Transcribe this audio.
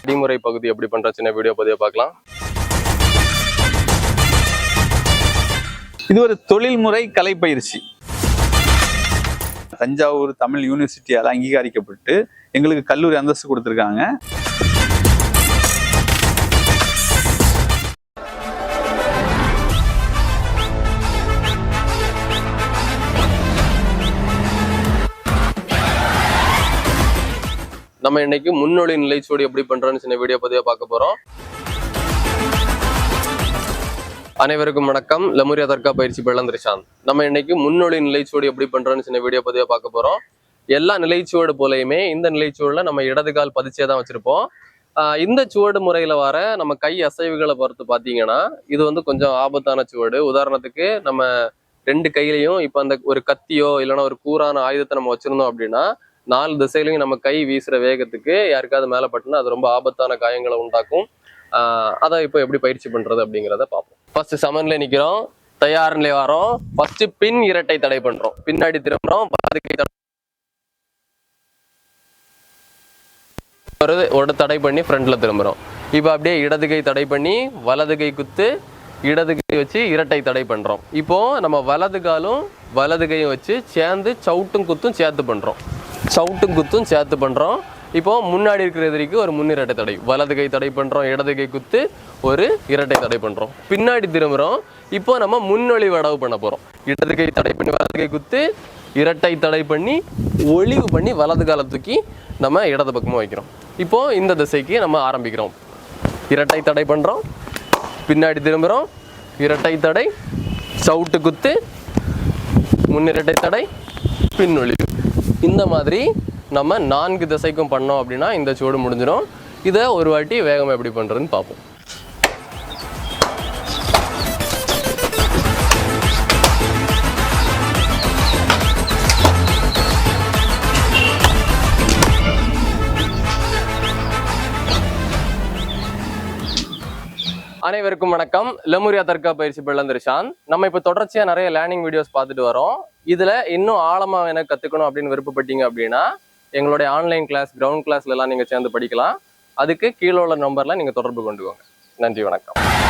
விதிமுறை பகுதி எப்படி பண்ற சின்ன வீடியோ பதிவை பார்க்கலாம். இது ஒரு தொழில்முறை கலைப்பயிற்சி. தஞ்சாவூர் தமிழ் யூனிவர்சிட்டியால் அங்கீகரிக்கப்பட்டு எங்களுக்கு கல்லூரி அந்தஸ்து கொடுத்துருக்காங்க. நம்ம இன்னைக்கு முன்னொழி நிலைச்சுவடு எப்படி பண்றோம்னு சின்ன வீடியோ பதிவை பார்க்க போறோம். அனைவருக்கும் வணக்கம். லெமுரியா தர்கா பயிற்சி பெள்ளந்திரிஷாந்த். நம்ம இன்னைக்கு முன்னொழி நிலைச்சுவடு எப்படி பண்றோம்னு சின்ன வீடியோ பதிவை பார்க்க போறோம். எல்லா நிலைச்சுவடு போலையுமே இந்த நிலைச்சுவடுல நம்ம இடது கால் பதிச்சே தான் வச்சிருப்போம். இந்த சுவடு முறையில வர நம்ம கை அசைவுகளை பொறுத்து பாத்தீங்கன்னா இது வந்து கொஞ்சம் ஆபத்தான சுவடு. உதாரணத்துக்கு நம்ம ரெண்டு கையிலையும் இப்ப அந்த ஒரு கத்தியோ இல்லைன்னா ஒரு கூரான ஆயுதத்தை நம்ம வச்சிருந்தோம் அப்படின்னா 4 திசையிலையும் நம்ம கை வீசுற வேகத்துக்கு யாருக்காவது மேல பட்டுனா அது ரொம்ப ஆபத்தான காயங்களை உண்டாக்கும். அதை இப்போ எப்படி பயிற்சி பண்றது அப்படிங்கிறத பார்ப்போம். ஃபர்ஸ்ட் சமன்ல நிக்கிறோம், தயார் நிலை வரோம். ஃபர்ஸ்ட் பின் இரட்டை தடை பண்றோம், பின்னாடி திரும்புறோம், வலது கை ஒரு தடை பண்ணி ஃப்ரண்ட்ல திரும்புறோம். இப்போ அப்படியே இடது கை தடை பண்ணி வலது கை குத்து, இடது கை வச்சு இரட்டை தடை பண்றோம். இப்போ நம்ம வலது காலும் வலது கையும் வச்சு சேர்ந்து சவுட்டும் குத்தும் சேர்த்து பண்றோம். சவுட்டும் குத்தும் சேர்த்து பண்றோம். இப்போ முன்னாடி இருக்கிற எதிரிக்கு ஒரு முன்னிரட்டை தடை, வலது கை தடை பண்றோம், இடது கை குத்து ஒரு இரட்டை தடை பண்றோம். பின்னாடி திரும்புறோம். இப்போ நம்ம முன்னொழி வடவு பண்ண போறோம். இடது கை தடை பண்ணி வலது கை குத்து, இரட்டை தடை பண்ணி ஒளிவு பண்ணி வலது காலை தூக்கி நம்ம இடது பக்கமாக வைக்கிறோம். இப்போ இந்த திசைக்கு நம்ம ஆரம்பிக்கிறோம். இரட்டை தடை பண்றோம், பின்னாடி திரும்புறோம், இரட்டை தடை, சவுட்டு குத்து, முன்னிரட்டை தடை, பின்னொழிவு. இந்த மாதிரி நம்ம 4 திசைக்கும் பண்ணோம் அப்படின்னா இந்த சுவடு முடிஞ்சிடும். இதை ஒரு வாட்டி வேகமாக எப்படி பண்ணுறதுன்னு பார்ப்போம். அனைவருக்கும் வணக்கம். லெமுரியா தர்கா பயிற்சி பெள்ளந்திரிஷாந்த். நம்ம இப்போ தொடர்ச்சியா நிறைய லேர்னிங் வீடியோஸ் பார்த்துட்டு வரோம். இதுல இன்னும் ஆழமா எனக்கு கத்துக்கணும் அப்படின்னு விருப்பப்பட்டீங்க அப்படின்னா எங்களுடைய ஆன்லைன் கிளாஸ், கிரவுண்ட் கிளாஸ்ல எல்லாம் நீங்க சேர்ந்து படிக்கலாம். அதுக்கு கீழே உள்ள நம்பர்ல நீங்க தொடர்பு கொண்டுக்கோங்க. நன்றி, வணக்கம்.